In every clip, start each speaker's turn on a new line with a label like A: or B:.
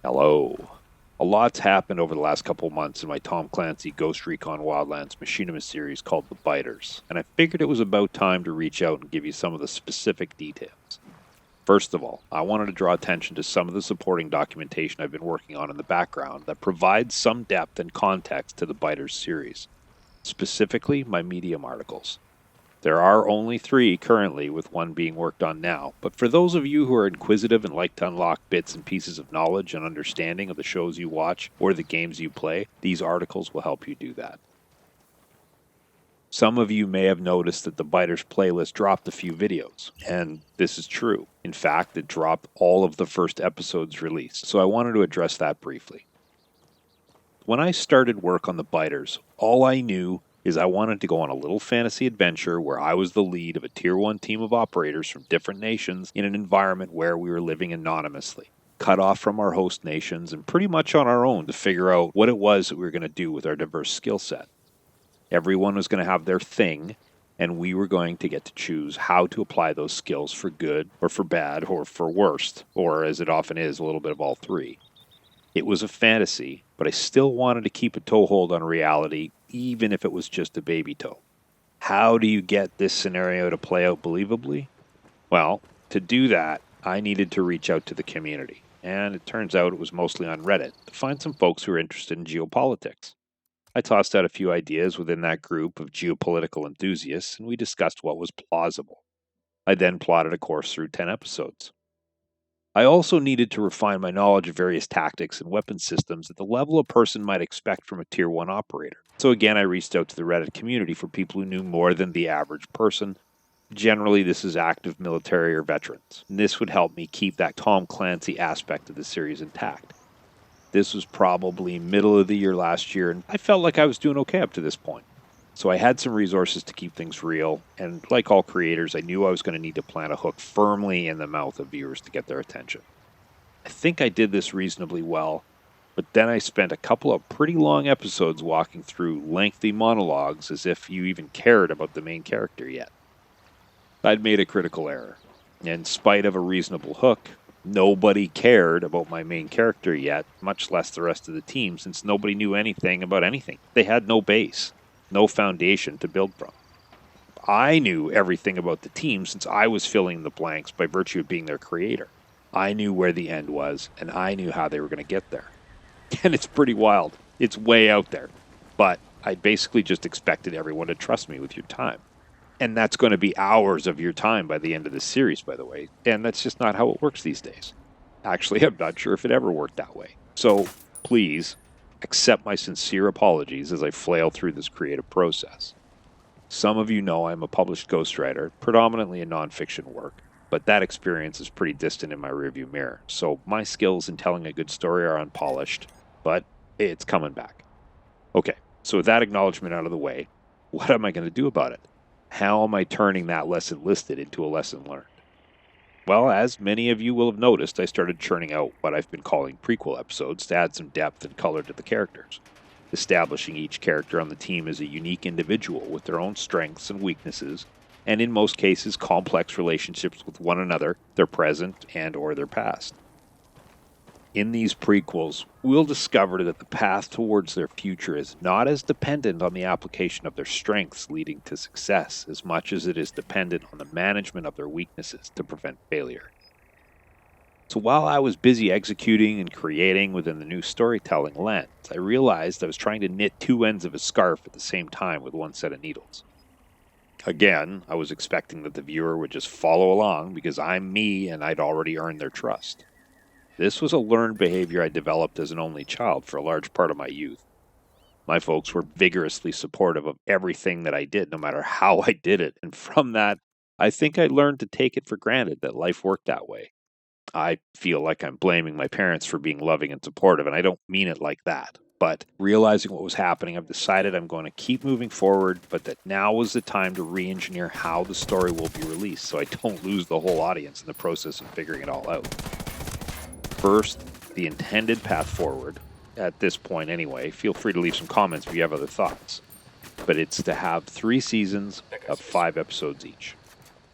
A: Hello. A lot's happened over the last couple of months in my Tom Clancy Ghost Recon Wildlands machinima series called The Biters, and I figured it was about time to reach out and give you some of the specific details. First of all, I wanted to draw attention to some of the supporting documentation I've been working on in the background that provides some depth and context to the Biters series, specifically my Medium articles. There are only 3 currently, with one being worked on now, but for those of you who are inquisitive and like to unlock bits and pieces of knowledge and understanding of the shows you watch or the games you play, these articles will help you do that. Some of you may have noticed that the Biters playlist dropped a few videos, and this is true. In fact, it dropped all of the first episodes released, so I wanted to address that briefly. When I started work on the Biters, all I knew is I wanted to go on a little fantasy adventure where I was the lead of a Tier 1 team of operators from different nations in an environment where we were living anonymously, cut off from our host nations and pretty much on our own to figure out what it was that we were going to do with our diverse skill set. Everyone was going to have their thing, and we were going to get to choose how to apply those skills for good or for bad or for worst, or as it often is, a little bit of all 3. It was a fantasy, but I still wanted to keep a toehold on reality, even if it was just a baby toe. How do you get this scenario to play out believably? Well, to do that, I needed to reach out to the community, and it turns out it was mostly on Reddit, to find some folks who are interested in geopolitics. I tossed out a few ideas within that group of geopolitical enthusiasts, and we discussed what was plausible. I then plotted a course through 10 episodes. I also needed to refine my knowledge of various tactics and weapon systems at the level a person might expect from a Tier 1 operator. So again, I reached out to the Reddit community for people who knew more than the average person. Generally, this is active military or veterans. And this would help me keep that Tom Clancy aspect of the series intact. This was probably middle of the year last year, and I felt like I was doing okay up to this point. So I had some resources to keep things real, and like all creators, I knew I was going to need to plant a hook firmly in the mouth of viewers to get their attention. I think I did this reasonably well, but then I spent a couple of pretty long episodes walking through lengthy monologues as if you even cared about the main character yet. I'd made a critical error. In spite of a reasonable hook, nobody cared about my main character yet, much less the rest of the team, since nobody knew anything about anything. They had no base. No foundation to build from. I knew everything about the team since I was filling the blanks by virtue of being their creator. I knew where the end was, and I knew how they were going to get there. And it's pretty wild. It's way out there. But I basically just expected everyone to trust me with your time. And that's going to be hours of your time by the end of this series, by the way. And that's just not how it works these days. Actually, I'm not sure if it ever worked that way. So, please, accept my sincere apologies as I flail through this creative process. Some of you know I'm a published ghostwriter, predominantly in nonfiction work, but that experience is pretty distant in my rearview mirror, so my skills in telling a good story are unpolished, but it's coming back. Okay, so with that acknowledgement out of the way, what am I going to do about it? How am I turning that lesson listed into a lesson learned? Well, as many of you will have noticed, I started churning out what I've been calling prequel episodes to add some depth and color to the characters, establishing each character on the team as a unique individual with their own strengths and weaknesses, and in most cases complex relationships with one another, their present and or their past. In these prequels, we'll discover that the path towards their future is not as dependent on the application of their strengths leading to success as much as it is dependent on the management of their weaknesses to prevent failure. So while I was busy executing and creating within the new storytelling lens, I realized I was trying to knit 2 ends of a scarf at the same time with one set of needles. Again, I was expecting that the viewer would just follow along because I'm me and I'd already earned their trust. This was a learned behavior I developed as an only child for a large part of my youth. My folks were vigorously supportive of everything that I did, no matter how I did it, and from that, I think I learned to take it for granted that life worked that way. I feel like I'm blaming my parents for being loving and supportive, and I don't mean it like that. But realizing what was happening, I've decided I'm going to keep moving forward, but that now was the time to re-engineer how the story will be released so I don't lose the whole audience in the process of figuring it all out. First, the intended path forward, at this point anyway. Feel free to leave some comments if you have other thoughts. But it's to have 3 seasons of 5 episodes each.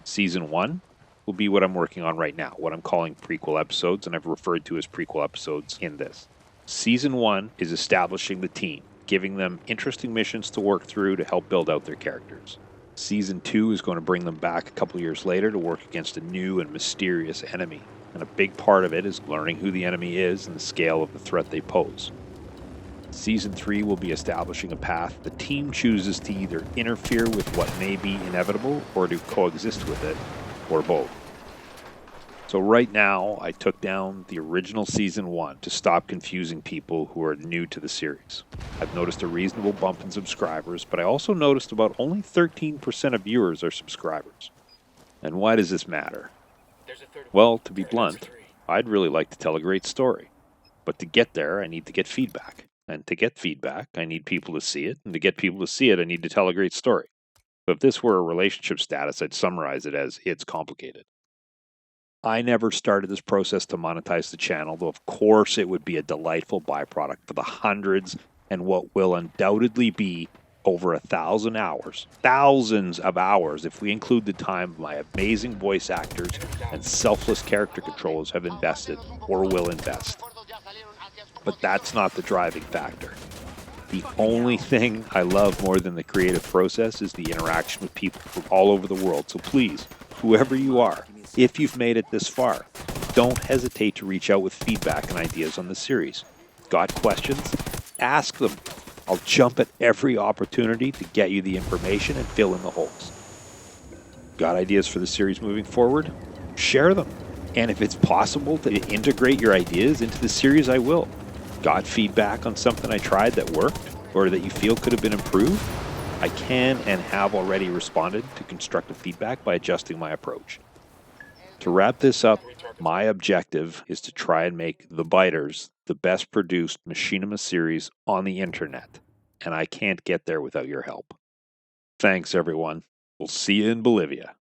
A: Season 1, will be what I'm working on right now, what I'm calling prequel episodes, and I've referred to as prequel episodes in this. Season 1 is establishing the team, giving them interesting missions to work through to help build out their characters. Season 2 is going to bring them back a couple years later to work against a new and mysterious enemy, and a big part of it is learning who the enemy is and the scale of the threat they pose. Season 3 will be establishing a path the team chooses to either interfere with what may be inevitable or to coexist with it, or both. So right now, I took down the original Season 1 to stop confusing people who are new to the series. I've noticed a reasonable bump in subscribers, but I also noticed about only 13% of viewers are subscribers. And why does this matter? Well, to be blunt, I'd really like to tell a great story. But to get there, I need to get feedback. And to get feedback, I need people to see it. And to get people to see it, I need to tell a great story. So if this were a relationship status, I'd summarize it as, it's complicated. I never started this process to monetize the channel, though of course it would be a delightful byproduct for the hundreds and what will undoubtedly be over 1,000 hours, thousands of hours if we include the time my amazing voice actors and selfless character controllers have invested or will invest. But that's not the driving factor. The only thing I love more than the creative process is the interaction with people from all over the world. So please, whoever you are, if you've made it this far, don't hesitate to reach out with feedback and ideas on the series. Got questions? Ask them. I'll jump at every opportunity to get you the information and fill in the holes. Got ideas for the series moving forward? Share them. And if it's possible to integrate your ideas into the series, I will. Got feedback on something I tried that worked or that you feel could have been improved? I can and have already responded to constructive feedback by adjusting my approach. To wrap this up, my objective is to try and make The Biters the best produced machinima series on the internet, and I can't get there without your help. Thanks, everyone. We'll see you in Bolivia.